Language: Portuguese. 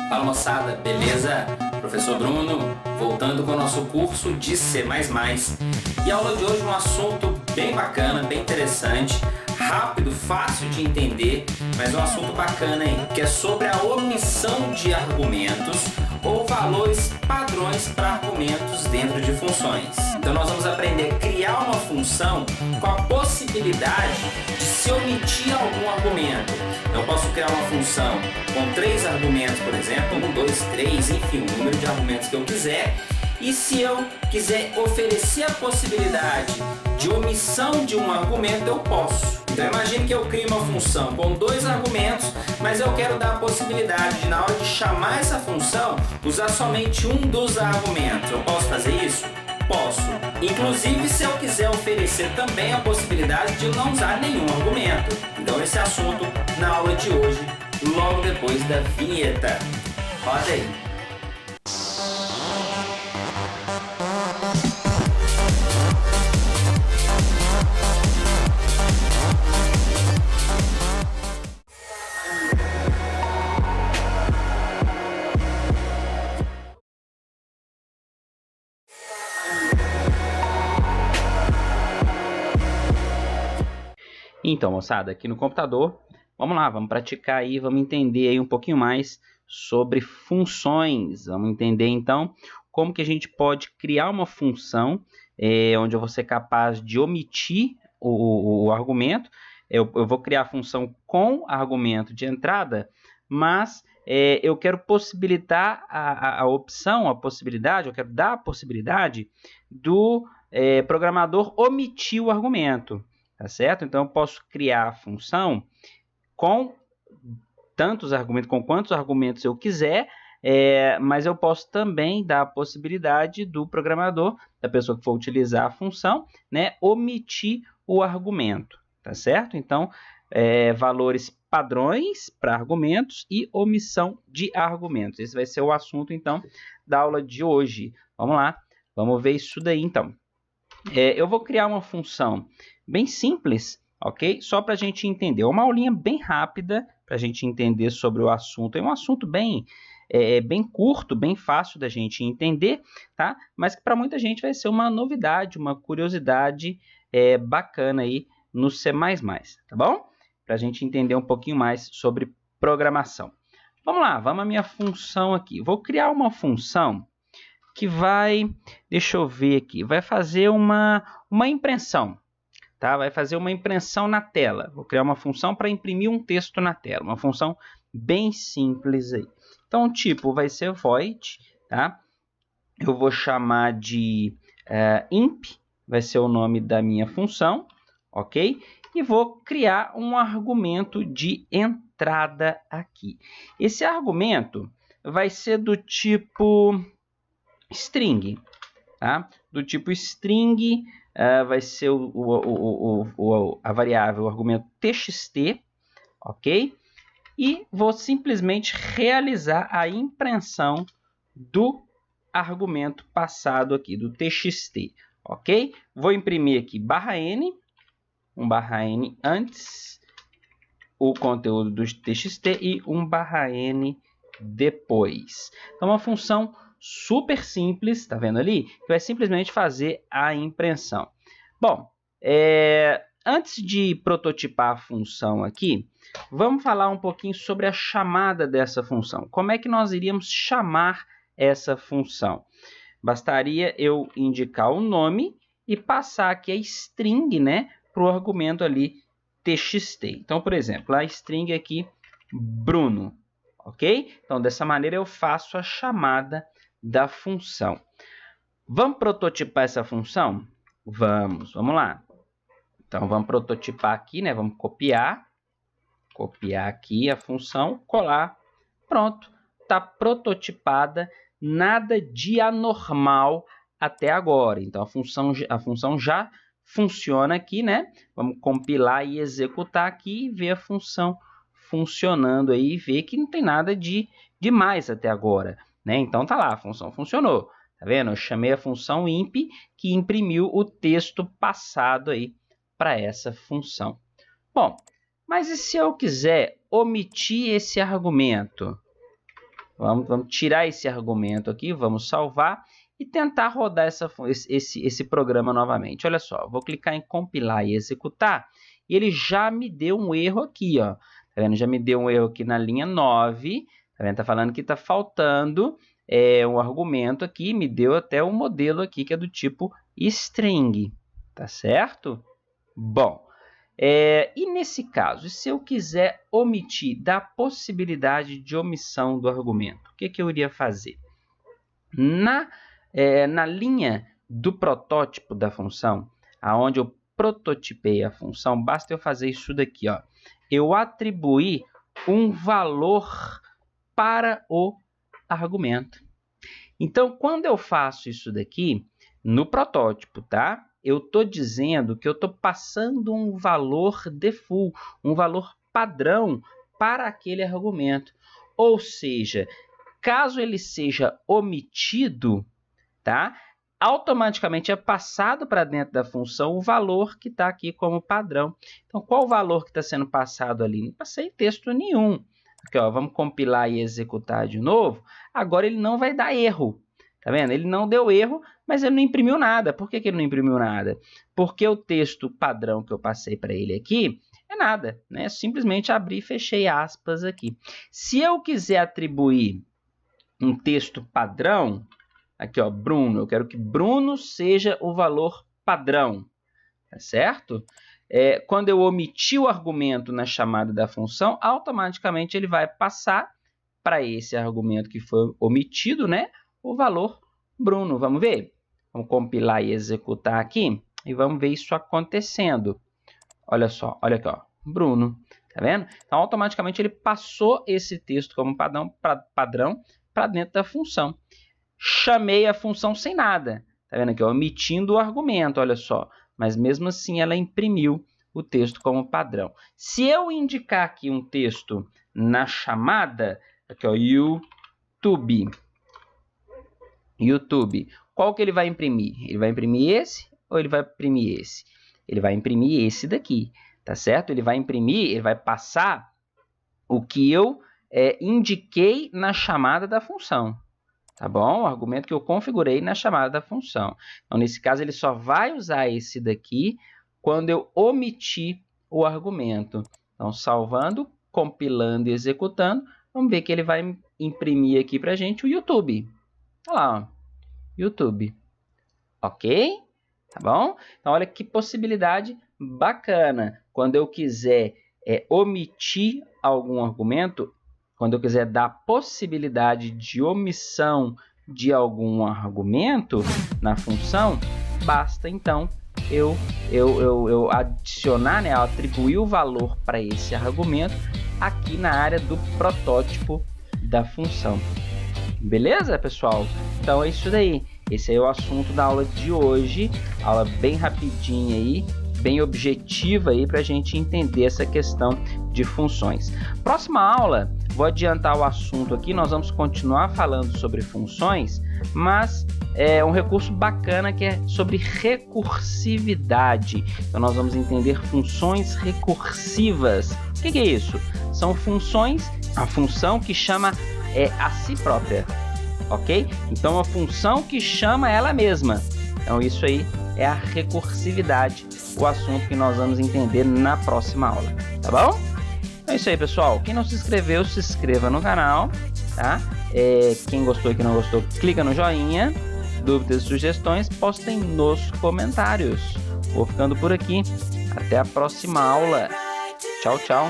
Fala moçada, beleza? Professor Bruno, voltando com o nosso curso de C++. E a aula de hoje é um assunto bem bacana, bem interessante, rápido, fácil de entender, mas é um assunto bacana, hein? Que é sobre a omissão de argumentos ou valores padrões para argumentos dentro de funções. Então nós vamos aprender a criar uma função com a possibilidade de se omitir algum argumento. Eu posso criar uma função com 3 argumentos, por exemplo, 1, 2, 3, enfim, o número de argumentos que eu quiser. E se eu quiser oferecer a possibilidade de omissão de um argumento, eu posso. Então imagine que eu crio uma função com 2 argumentos, mas eu quero dar a possibilidade de, na hora de chamar essa função, usar somente um dos argumentos. Eu posso fazer isso? Posso. Inclusive, se eu quiser oferecer também a possibilidade de não usar nenhum argumento. Então esse assunto na aula de hoje, logo depois da vinheta. Roda aí. Então, moçada, aqui no computador, vamos lá, vamos praticar aí, vamos entender aí um pouquinho mais sobre funções. Vamos entender, então, como que a gente pode criar uma função onde eu vou ser capaz de omitir o argumento. Eu vou criar a função com argumento de entrada, mas eu quero possibilitar a opção, a possibilidade, eu quero dar a possibilidade do programador omitir o argumento. Tá certo? Então, eu posso criar a função com tantos argumentos, com quantos argumentos eu quiser, mas eu posso também dar a possibilidade do programador, da pessoa que for utilizar a função, né, omitir o argumento. Tá certo? Então, valores padrões para argumentos e omissão de argumentos. Esse vai ser o assunto, então, da aula de hoje. Vamos lá, vamos ver isso daí, então. Eu vou criar uma função bem simples, ok? Só para a gente entender. Uma aulinha bem rápida para a gente entender sobre o assunto. É um assunto bem curto, bem fácil da gente entender, tá? Mas que para muita gente vai ser uma novidade, uma curiosidade bacana aí no C++, tá bom? Para a gente entender um pouquinho mais sobre programação. Vamos lá, vamos à minha função aqui. Vou criar uma função que vai, deixa eu ver aqui, vai fazer uma impressão, tá? Vai fazer uma impressão na tela. Vou criar uma função para imprimir um texto na tela, uma função bem simples aí. Então, o tipo vai ser void, tá? Eu vou chamar de imp, vai ser o nome da minha função, ok? E vou criar um argumento de entrada aqui. Esse argumento vai ser do tipo string, tá? Do tipo string, vai ser a variável, o argumento txt, ok? E vou simplesmente realizar a impressão do argumento passado aqui, do txt, ok? Vou imprimir aqui /n, um /n antes, o conteúdo do txt e um /n depois. Então, uma função super simples, tá vendo ali? Que vai simplesmente fazer a impressão. Bom, antes de prototipar a função aqui, vamos falar um pouquinho sobre a chamada dessa função. Como é que nós iríamos chamar essa função? Bastaria eu indicar o nome e passar aqui a string, né, para o argumento ali txt. Então, por exemplo, a string aqui, Bruno, ok? Então, dessa maneira eu faço a chamada da função. Vamos prototipar essa função? Vamos lá. Então, vamos prototipar aqui, né? Vamos copiar aqui a função, colar, pronto. Está prototipada, nada de anormal até agora. Então, a função já funciona aqui, né? Vamos compilar e executar aqui e ver a função funcionando aí e ver que não tem nada de demais até agora, né? Então, tá lá, a função funcionou. Tá vendo? Eu chamei a função imp que imprimiu o texto passado aí para essa função. Bom, mas e se eu quiser omitir esse argumento? Vamos tirar esse argumento aqui, vamos salvar e tentar rodar esse programa novamente. Olha só, vou clicar em compilar e executar e ele já me deu um erro aqui, ó. Tá vendo? Já me deu um erro aqui na linha 9, tá vendo? Tá falando que tá faltando um argumento aqui, me deu até um modelo aqui que é do tipo string, tá certo? Bom, e nesse caso, se eu quiser omitir, dar possibilidade de omissão do argumento, o que eu iria fazer? Na linha do protótipo da função, aonde eu prototipei a função, basta eu fazer isso daqui, ó. Eu atribuir um valor para o argumento. Então, quando eu faço isso daqui, no protótipo, tá? Eu estou dizendo que eu estou passando um valor default, um valor padrão para aquele argumento. Ou seja, caso ele seja omitido, tá? Automaticamente é passado para dentro da função o valor que está aqui como padrão. Então, qual o valor que está sendo passado ali? Não passei texto nenhum. Aqui, ó, vamos compilar e executar de novo. Agora ele não vai dar erro. Tá vendo? Ele não deu erro, mas ele não imprimiu nada. Por que ele não imprimiu nada? Porque o texto padrão que eu passei para ele aqui é nada, né? Simplesmente abri e fechei aspas aqui. Se eu quiser atribuir um texto padrão, aqui, ó, Bruno, eu quero que Bruno seja o valor padrão, tá certo? Quando eu omitir o argumento na chamada da função, automaticamente ele vai passar para esse argumento que foi omitido, né, o valor Bruno. Vamos ver? Vamos compilar e executar aqui e vamos ver isso acontecendo. Olha só, olha aqui, ó, Bruno, tá vendo? Então, automaticamente ele passou esse texto como padrão para dentro da função. Chamei a função sem nada, tá vendo aqui, ó, omitindo o argumento, olha só. Mas mesmo assim ela imprimiu o texto como padrão. Se eu indicar aqui um texto na chamada, aqui, ó, YouTube, qual que ele vai imprimir? Ele vai imprimir esse ou ele vai imprimir esse? Ele vai imprimir esse daqui, tá certo? Ele vai imprimir, ele vai passar o que eu indiquei na chamada da função. Tá bom? O argumento que eu configurei na chamada da função. Então, nesse caso, ele só vai usar esse daqui quando eu omitir o argumento. Então, salvando, compilando e executando, vamos ver que ele vai imprimir aqui para a gente o YouTube. Olha lá, ó, YouTube. Ok? Tá bom? Então, olha que possibilidade bacana. Quando eu quiser omitir algum argumento, quando eu quiser dar possibilidade de omissão de algum argumento na função, basta então eu adicionar, né, atribuir o valor para esse argumento aqui na área do protótipo da função. Beleza, pessoal? Então é isso daí. Esse é o assunto da aula de hoje. Aula bem rapidinha aí, bem objetiva aí para a gente entender essa questão de funções. Próxima aula, vou adiantar o assunto aqui, nós vamos continuar falando sobre funções, mas é um recurso bacana que é sobre recursividade. Então nós vamos entender funções recursivas. O que é isso? São funções, a função que chama a si própria, ok? Então a função que chama ela mesma. Então isso aí é a recursividade, o assunto que nós vamos entender na próxima aula, tá bom? É isso aí, pessoal. Quem não se inscreveu, se inscreva no canal, tá? Quem gostou e quem não gostou, clica no joinha. Dúvidas e sugestões, postem nos comentários. Vou ficando por aqui. Até a próxima aula. Tchau, tchau.